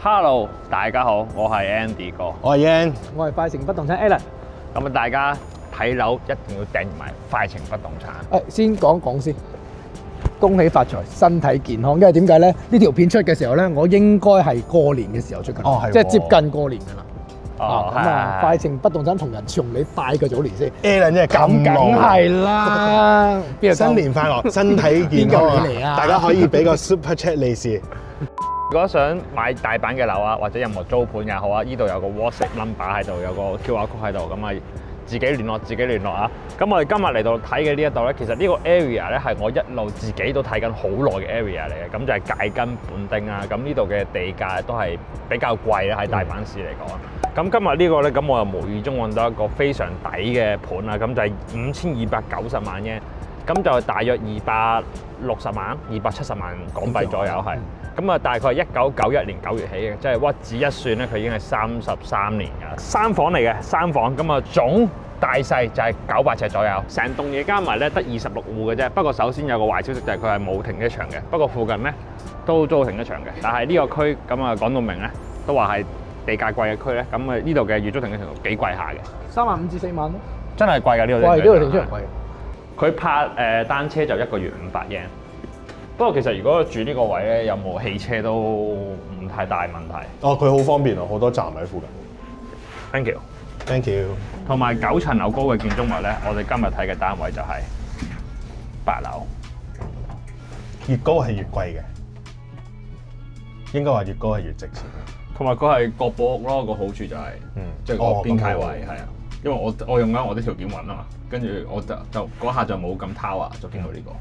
Hello， 大家好，我係 Andy 哥，我係 Yan，我係快誠不動產 Alan。咁大家睇樓一定要訂埋快誠不動產。先講先，恭喜發財，身體健康。因為點解咧？呢條片出嘅時候咧，我應該係過年嘅時候出緊，即係接近過年㗎啦。快誠不動產同人從你拜個早年先。Alan 真係咁梗係啦，新年快樂，身體健康啊！大家可以俾個 Super Chat 利是。如果想買大阪嘅樓啊，或者任何租盤也好啊，呢度有個 WhatsApp number 喺度，有個 QR code 喺度，咁啊自己聯絡啊。咁我哋今日嚟到睇嘅呢一度咧，其實呢個 area 咧係我一路自己都睇緊好耐嘅 area 嚟嘅，咁就係界根本町啊。咁呢度嘅地價都係比較貴啦，喺大阪市嚟講。咁今日呢個咧，咁我又無意中揾到一個非常抵嘅盤啊，咁就係5290萬嘅，咁就大約260萬、270萬港幣左右係。咁啊，大概係1991年9月起嘅，即係屈指一算咧，佢已經係33年㗎。三房嚟嘅，三房咁啊，總大細就係900尺左右。成棟嘢加埋咧得26戶嘅啫。不過首先有個壞消息就係佢係冇停車場嘅。不過附近咧都租停車場嘅。但係呢個區咁啊講到明咧，都話係地價貴嘅區咧。咁啊呢度嘅月租停車場幾貴下嘅，3萬5至4萬咯。真係貴㗎呢度。呢度停車場貴。佢泊單車就一個月500 yen。不過其實如果住呢個位咧，有冇汽車都唔太大問題。哦，佢好方便啊，好多站喺附近。Thank you。Thank you。同埋9層樓高嘅建築物咧，我哋今日睇嘅單位就係8樓。越高係越貴嘅，應該話越高係越值錢。同埋佢係國寶屋咯，個好處就係，即係個邊界位係啊。因為我用緊我啲條件揾啊嘛，跟住我就嗰下就冇咁tower就見到呢個。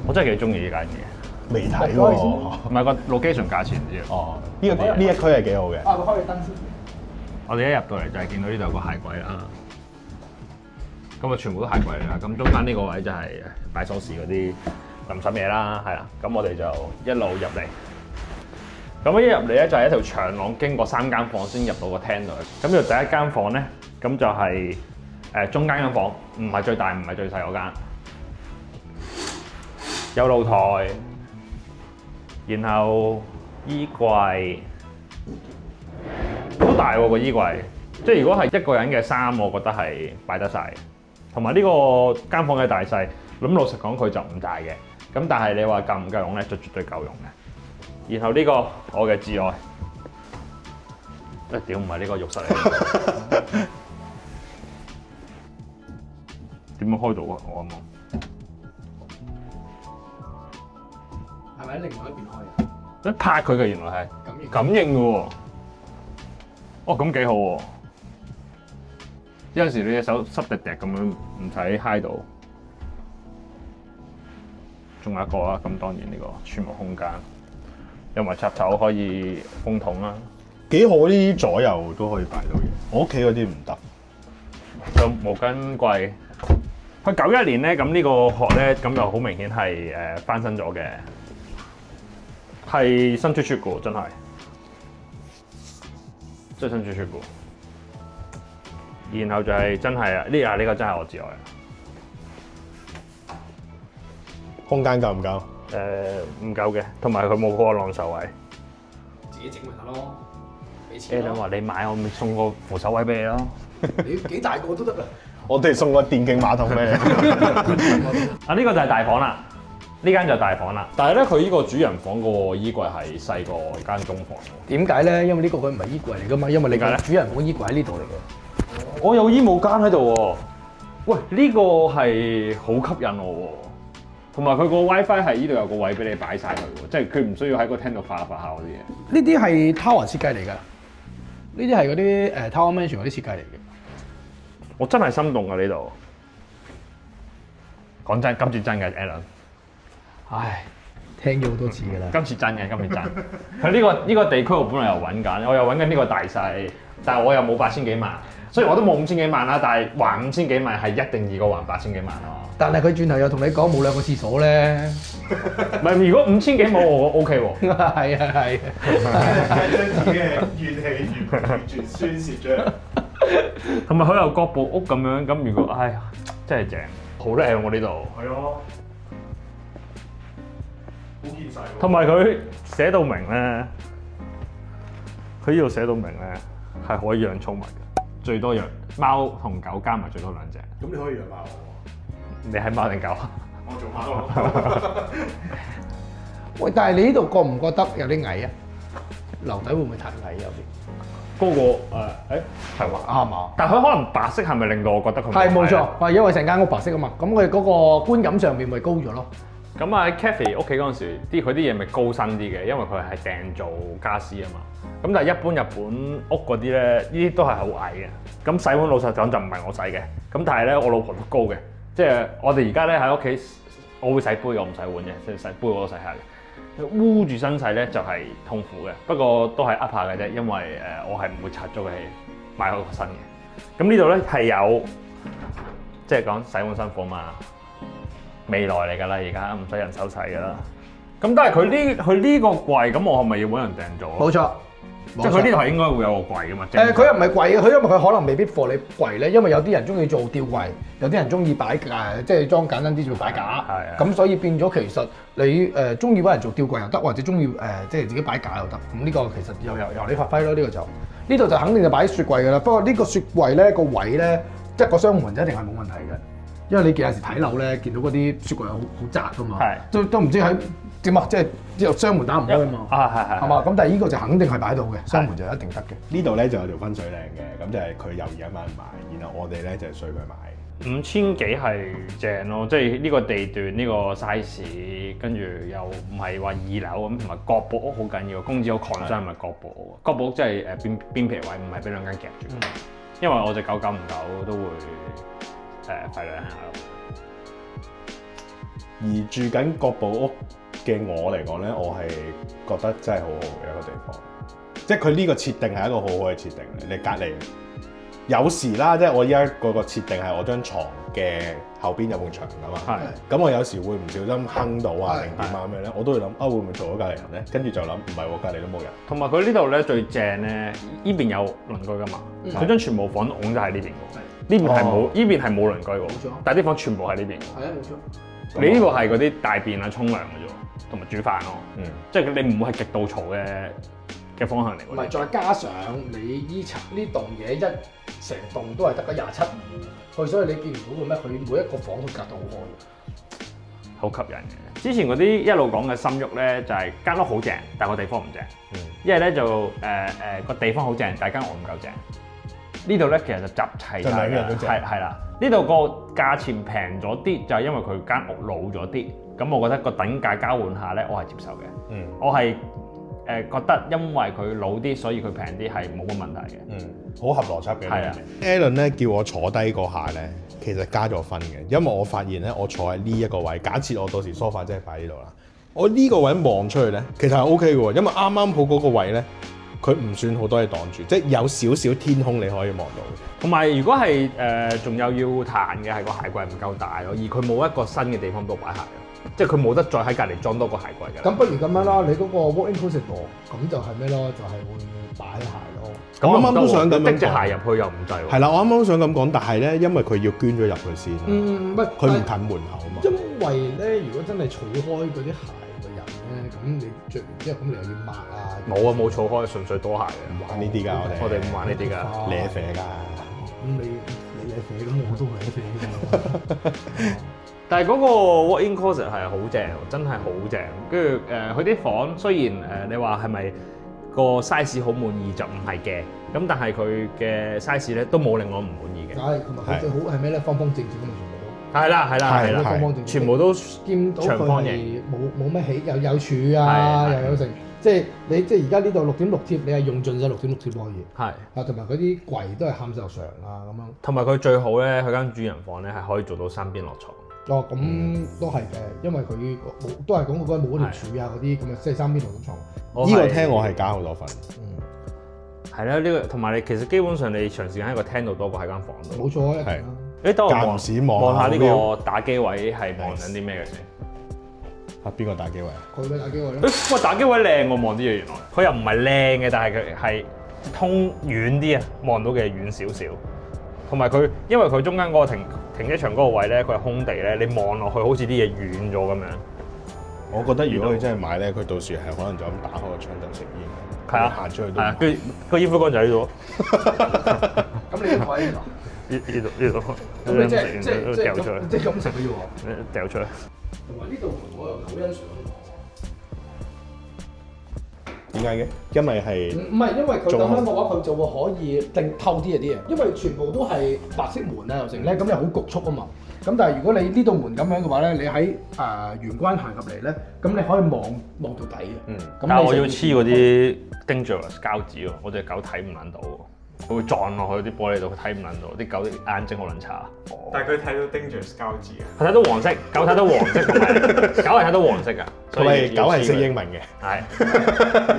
我真係幾中意呢間嘢，未睇喎，唔係個 location 價錢唔知哦，呢一區係幾好嘅。我開個燈先。我哋一入到嚟就係見到呢度有個鞋櫃啦，咁啊全部都鞋櫃嚟啦。咁中間呢個位就係擺鎖匙嗰啲臨審嘢啦，係啦。咁我哋就一路入嚟，咁一入嚟咧就係一條長廊，經過3間房先入到個廳度。咁呢度第一間房咧，咁就係中間間房，唔係最大，唔係最細嗰間。有露台，然後衣櫃都大喎個衣櫃，即係如果係一個人嘅衫，我覺得係擺得晒。同埋呢個間房嘅大細，咁老實講佢就唔大嘅，咁但係你話夠唔夠用咧，就絕對夠用嘅。然後呢個我嘅摯愛，屌唔係呢個浴室嚟，點樣開到啊？我諗。係咪喺另外一邊開啊？一拍佢嘅原來係感應嘅喎，哦咁幾好喎！有陣時你隻手濕滴滴咁樣唔使揩到，仲有一個啦。咁當然呢個儲物空間，有埋插頭可以風筒啦，幾好，呢啲左右都可以擺到嘢。我屋企嗰啲唔得。就毛巾櫃，佢91年咧，咁呢個殼咧，咁就好明顯係翻新咗嘅。係新出嘅，真係，真係新出嘅。然後就係真係呢個真係我摯愛。空間夠唔夠？唔夠嘅，同埋佢冇嗰個晾手位。自己整咪得咯，俾錢。你話你買，我咪送個扶手位俾你咯。你幾大個都得㗎。我哋送個電競馬桶俾你。啊，呢個就係大房啦。呢間就大房啦，但係咧佢呢個主人房個衣櫃係細過間中房。點解咧？因為呢個佢唔係衣櫃嚟㗎嘛，因為你個主人房衣櫃喺呢度嚟嘅。我有衣帽間喺度喎。喂，呢個係好吸引我喎。同埋佢個 WiFi 係呢度有個位俾你擺晒佢喎，即係佢唔需要喺個廳度發下發下嗰啲嘢。呢啲係 Tower 設計嚟㗎，呢啲係嗰啲Tower Mansion 嗰啲設計嚟嘅。我真係心動㗎呢度。講真，今次真嘅 Alan。唉，聽咗好多次㗎啦。今次真嘅，今次真。佢呢個地區我本來又揾緊，我又揾緊呢個大細，但係我又冇8000幾萬，雖然我都冇5000幾萬啦，但係還5000幾萬係一定易過還8000幾萬咯。但係佢轉頭又同你講冇2個廁所咧，唔係如果5000幾冇我 OK 喎。係啊係啊，將自己嘅怨氣完全宣泄咗。同埋佢又各部屋咁樣，咁如果唉真係正，好靚喎呢度。係咯。好見晒。同埋佢寫到明咧，佢呢度寫到明咧係可以養寵物嘅，最多養貓同狗加埋最多2隻。咁你可以養貓喎。你係貓定狗啊？我做貓。喂，但係你呢度覺唔覺得有啲矮啊？樓底會唔會太矮有啲？嗰個係嘛？啱嘛？但係佢可能白色係咪令到我覺得佢係冇錯，係因為成間屋白色啊嘛，咁佢嗰個觀感上面咪高咗咯。咁啊喺 Kathy 屋企嗰陣時，佢啲嘢咪高身啲嘅，因為佢係訂做家私啊嘛。咁但係一般日本屋嗰啲咧，呢啲都係好矮嘅。咁洗碗老實講就唔係我洗嘅，咁但係咧我老婆都高嘅，即係我哋而家咧喺屋企，我會洗杯，我唔洗碗嘅，即係洗杯我都洗下嘅。污住身洗咧就係痛苦嘅，不過都係噏下嘅啫，因為我係唔會拆咗佢買好個新嘅。咁呢度咧係有，即係講洗碗辛苦嘛，未來嚟㗎啦，而家唔使人手洗㗎啦。咁但係佢呢個櫃，咁我係咪要揾人訂做？冇錯。即係佢呢度係應該會有個櫃㗎嘛？佢又唔係櫃嘅，佢因為佢可能未必貨你櫃咧，因為有啲人中意做吊櫃，有啲人中意擺即係裝簡單啲做擺架。係。咁所以變咗其實你中意揾人做吊櫃又得，或者中意即係自己擺架又得。咁呢個其實由你發揮咯，呢個就呢度就肯定就擺雪櫃㗎啦。不過呢個雪櫃咧個位咧，即係個雙門就一定係冇問題嘅，因為你有時睇樓咧見到嗰啲雪櫃好窄㗎嘛。係。都唔知喺點啊？即係之後雙門打唔開啊嘛。係嘛？咁但係呢個就肯定係擺到嘅，雙門就一定得嘅。呢度咧就有條分水嶺嘅，咁就係佢猶豫一晚買，然後我哋咧就係隨佢買。5000幾係正咯，即係呢個地段呢個 size， 跟住又唔係話2樓咁，同埋角部屋好緊要，公子好抗爭咪角部屋，角部屋即係邊皮位，唔係俾兩間夾住。因為我隻狗久唔久都會吠兩下咯。而住緊角部屋嘅我嚟講咧，我係覺得真係好好嘅一個地方，即係佢呢個設定係一個好好嘅設定嚟。你隔離有時啦，即係我依家嗰個設定係我張床嘅後邊有埲牆噶嘛。係。咁我有時會唔小心哼到啊定點啊咩咧，我都會諗會唔會嘈咗隔離人咧？跟住就諗唔係喎，隔離都冇人。同埋佢呢度咧最正咧，呢邊有鄰居噶嘛，佢將全部房都擁咗喺呢邊喎。呢邊係冇，呢邊係冇鄰居喎。冇錯。但係啲房全部喺呢邊。係啊，冇錯。你呢個係嗰啲大便啊、沖涼嘅啫，同埋煮飯咯。即係你唔會係極度嘈嘅方向嚟。唔係，再加上你依層呢棟嘢成棟都係得個27戶，所以你見唔到嘅咩？佢每一個房都隔到好開，好吸引嘅。之前嗰啲一路講嘅心喐咧，就係間屋好正，但係個地方唔正。因為咧就個地方好正，但係間屋唔夠正。呢度咧其實就集齊晒嘅，係啦。呢度個價錢平咗啲，就係因為佢間屋老咗啲。咁我覺得個等價交換下咧，我係接受嘅。我係覺得因為佢老啲，所以佢平啲係冇乜問題嘅。好合邏輯嘅。係啊。Alan 咧叫我坐低嗰下咧，其實加咗分嘅，因為我發現咧，我坐喺呢一個位，假設我到時 sofa 真係擺呢度啦，我呢個位望出去咧，其實係 OK 嘅喎，因為啱啱好嗰個位咧。佢唔算好多嘢擋住，即係有少少天空你可以望到。同埋如果係仲有要彈嘅係個鞋櫃唔夠大咯，而佢冇一個新嘅地方俾我擺鞋咯，即係佢冇得再喺隔離裝多個鞋櫃嘅。咁不如咁樣啦，你嗰個 walk-in closet 咁就係咩咯？就係會擺鞋咯。咁我啱啱都想咁樣講，隻鞋入去又唔制喎。係啦，我啱啱都想咁講，但係咧，因為佢要捐咗入去先。佢唔近門口啊嘛。因為咧，如果真係除開嗰啲鞋嘅人咧，咁你着完之後，咁你又要抹啊。冇啊，冇錯開，純粹多鞋嘅。唔玩呢啲㗎，我哋唔玩呢啲㗎，舐啡㗎。咁你舐啡，咁我都舐啡㗎。但係嗰個 walk-in closet 係好正，真係好正。跟住佢啲房雖然你話係咪個 size 好滿意就唔係嘅，咁但係佢嘅 size 咧都冇令我唔滿意嘅。係，同埋佢最好係咩咧？方方正正咁全部都。係啦，方方正正。全部都見到佢係冇咩起，又有柱啊，又有成。即係而家呢度6.6貼，你係用盡晒6.6貼可以。係啊，同埋嗰啲櫃都係冚就常啊咁樣。同埋佢最好咧，佢間主人房咧係可以做到3邊落床。哦，咁都係嘅，因為佢都係講嗰個冇嗰條柱啊嗰啲咁啊，即係3邊落到床。呢個廳我係加好多分。係啦，呢個同埋你其實基本上你長時間喺個廳度多過喺間房度。冇錯，係。誒，等我望下呢個打機位係望緊啲咩嘅先。啊！邊個打機位啊？佢嘅打機位咧。哇！打機位靚，我望啲嘢原來。佢又唔係靚嘅，但係佢係通遠啲啊，望到嘅遠少少。同埋佢，因為佢中間嗰個停車場嗰個位咧，佢係空地咧，你望落去好似啲嘢遠咗咁樣。我覺得如果佢真係買咧，佢到時係可能就咁打開個窗度食煙。係啊，行出去都係啊，跟住個煙灰缸就喺度。咁你坐喺呢度？呢度，咁你即掉出去，即係咁食嘅啫喎。掉出去。同埋呢度門我又好欣賞。點解嘅？因為係唔係因為佢咁樣嘅話，佢就會可以定透啲嘅啲嘢，因為全部都係白色門啊又成咧，咁又好局促啊嘛。咁但係如果你呢道門咁樣嘅話咧，你喺玄關行入嚟咧，咁你可以望到底嘅。嗯。但係我要黐嗰啲 dangerous 膠紙喎，我隻狗睇唔撚到喎，佢會撞落去啲玻璃度，佢睇唔撚到，啲狗眼睛好撚差。但係佢睇到 dangerous 膠紙啊！佢睇到黃色，狗睇到黃色，同埋狗係睇到黃色㗎。同埋狗係識英文嘅。係，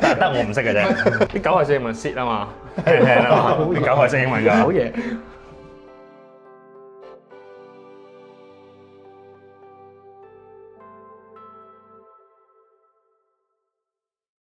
但係得我唔識嘅啫。啲狗係識英文 sit 啊嘛，聽啊嘛，啲狗係識英文㗎。好嘢。